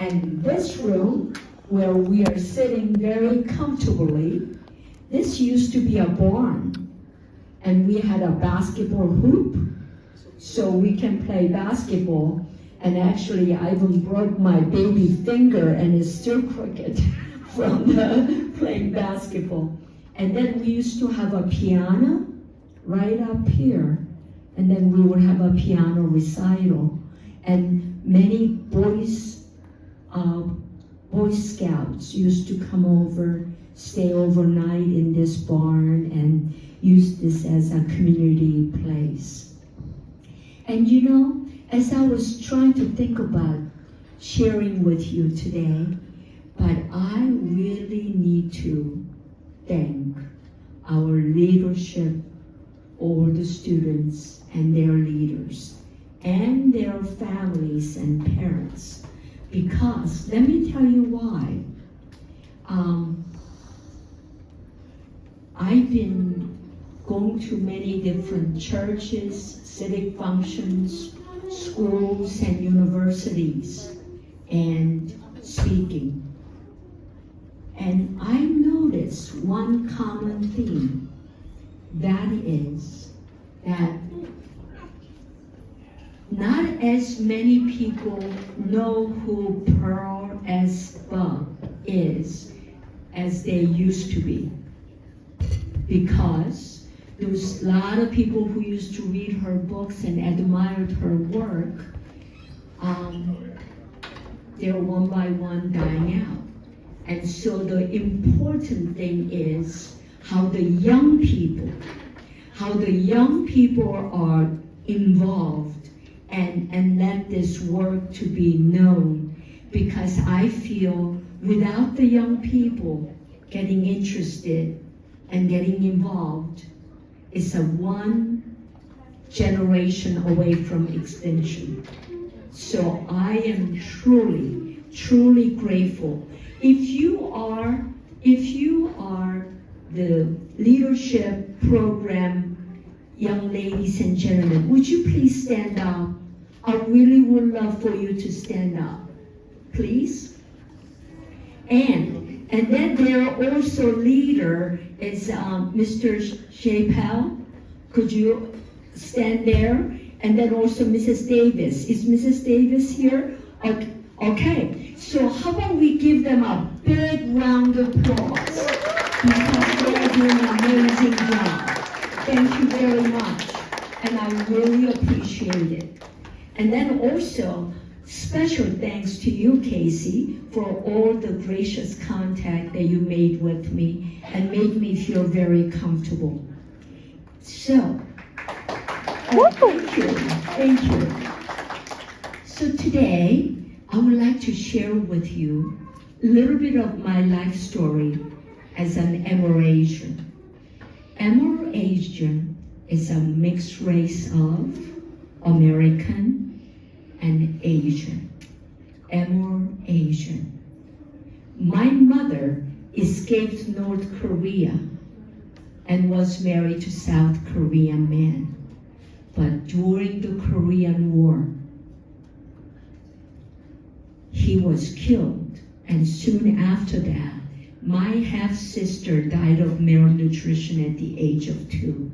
And this room, where we are sitting very comfortably, this used to be a barn. And we had a basketball hoop, so we can play basketball. And actually, I even broke my baby finger, and it's still crooked from playing basketball. And then we used to have a piano right up here. And then we would have a piano recital. And many Boy Scouts used to come over, stay overnight in this barn, and use this as a community place. And you know, as I was trying to think about sharing with you today, but I really need to thank our leadership, all the students and their leaders, and their families and parents. Because, let me tell you why. I've been going to many different churches, civic functions, schools and universities, and speaking. And I noticed one common theme, that is that not as many people know who Pearl S. Buck is as they used to be. Because there was a lot of people who used to read her books and admired her work. They're one by one dying out. And so the important thing is how the young people are involved and let this work to be known. Because I feel without the young people getting interested and getting involved, it's a one generation away from extinction. So I am truly, truly grateful. If you are the leadership program, young ladies and gentlemen, would you please stand up? I really would love for you to stand up, please. And then there are also leader is Mr. Shapel. Could you stand there? And then also Mrs. Davis. Is Mrs. Davis here? Okay. So how about we give them a big round of applause because they are doing an amazing job. Thank you very much, and I really appreciate it. And then also, special thanks to you, Casey, for all the gracious contact that you made with me and made me feel very comfortable. So, thank you. So today, I would like to share with you a little bit of my life story as an Amerasian. Amerasian is a mixed race of American and Asian. Amerasian. My mother escaped North Korea and was married to South Korean man. But during the Korean War, he was killed, and soon after that, my half-sister died of malnutrition at the age of 2.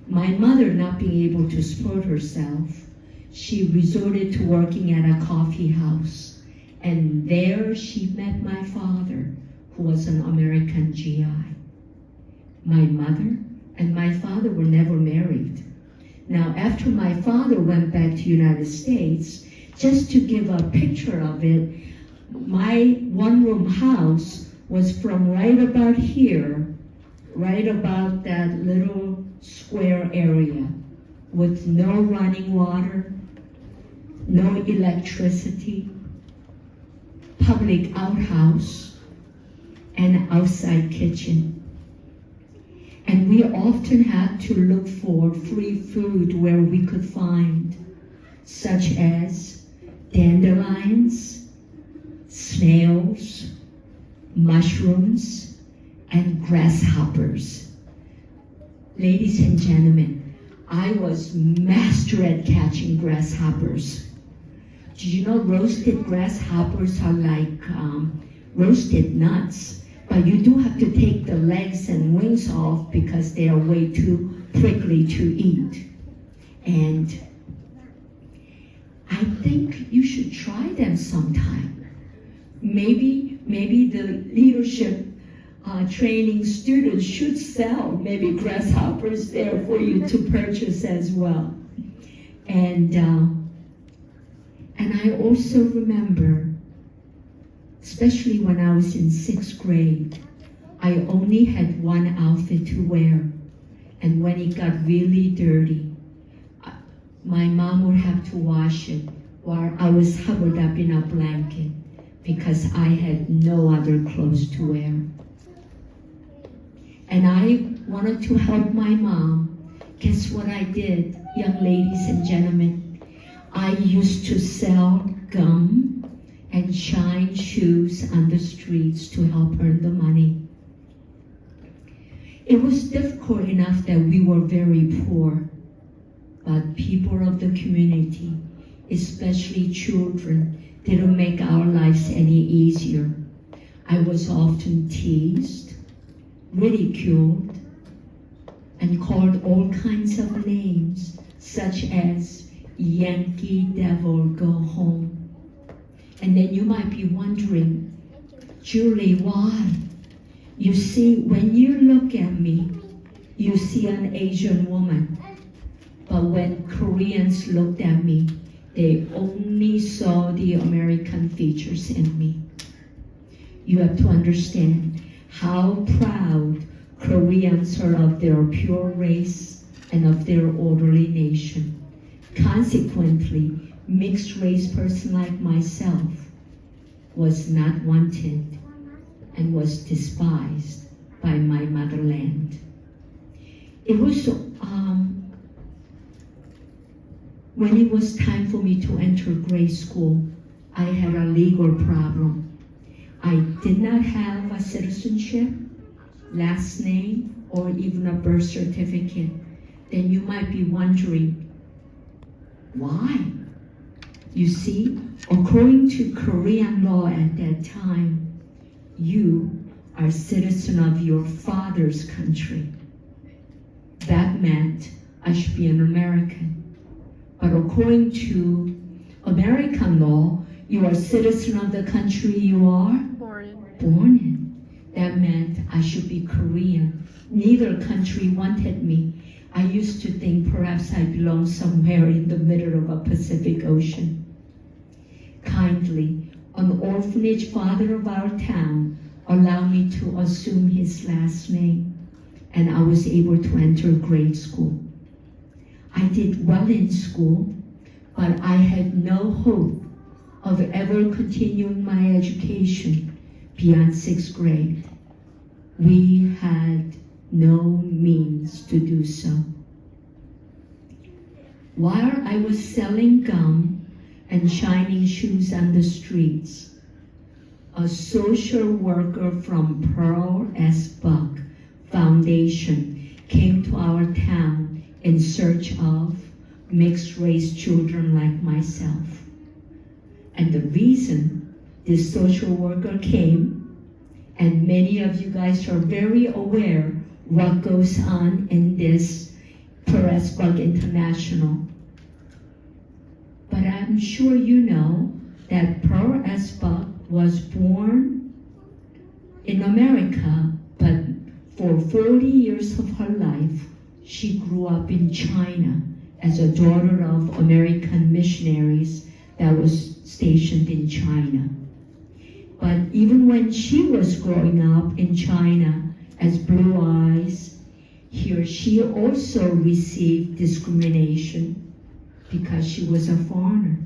My mother, not being able to support herself, she resorted to working at a coffee house, and there she met my father, who was an American GI. My mother and my father were never married. Now, after my father went back to United States, just to give a picture of it, my one-room house was from right about here, right about that little square area, with no running water, no electricity, public outhouse, and outside kitchen. And we often had to look for free food where we could find, such as dandelions, snails, mushrooms, and grasshoppers. Ladies and gentlemen, I was master at catching grasshoppers. Did you know roasted grasshoppers are like roasted nuts? But you do have to take the legs and wings off because they are way too prickly to eat. And I think you should try them sometime. Maybe the leadership training students should sell maybe grasshoppers there for you to purchase as well. And I also remember, especially when I was in 6th grade, I only had one outfit to wear. And when it got really dirty, my mom would have to wash it while I was huddled up in a blanket because I had no other clothes to wear. And I wanted to help my mom. Guess what I did, young ladies and gentlemen? I used to sell gum and shine shoes on the streets to help earn the money. It was difficult enough that we were very poor, but people of the community, especially children, didn't make our lives any easier. I was often teased, ridiculed, and called all kinds of names, such as Yankee Devil, go home. And then you might be wondering, Julie, why? You see, when you look at me, you see an Asian woman. But when Koreans looked at me, they only saw the American features in me. You have to understand how proud Koreans are of their pure race and of their orderly nation. Consequently, mixed race person like myself was not wanted and was despised by my motherland. It was when it was time for me to enter grade school, I had a legal problem. I did not have a citizenship, last name, or even a birth certificate. Then you might be wondering, why? You see, according to Korean law at that time, you are a citizen of your father's country. That meant I should be an American. But according to American law, you are a citizen of the country you are born in. That meant I should be Korean. Neither country wanted me. I used to think perhaps I belonged somewhere in the middle of a Pacific Ocean. Kindly, an orphanage father of our town allowed me to assume his last name, and I was able to enter grade school. I did well in school, but I had no hope of ever continuing my education beyond 6th grade. We had no means to do so. While I was selling gum and shining shoes on the streets, a social worker from Pearl S. Buck Foundation came to our town in search of mixed-race children like myself. And the reason this social worker came, and many of you guys are very aware what goes on in this Peresburg International. But I'm sure you know that Pearl S. Buck was born in America, but for 40 years of her life, she grew up in China as a daughter of American missionaries that was stationed in China. But even when she was growing up in China as Blue Eyes, here she also received discrimination because she was a foreigner.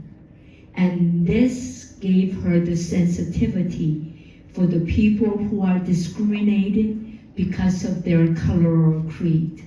And this gave her the sensitivity for the people who are discriminated because of their color or creed.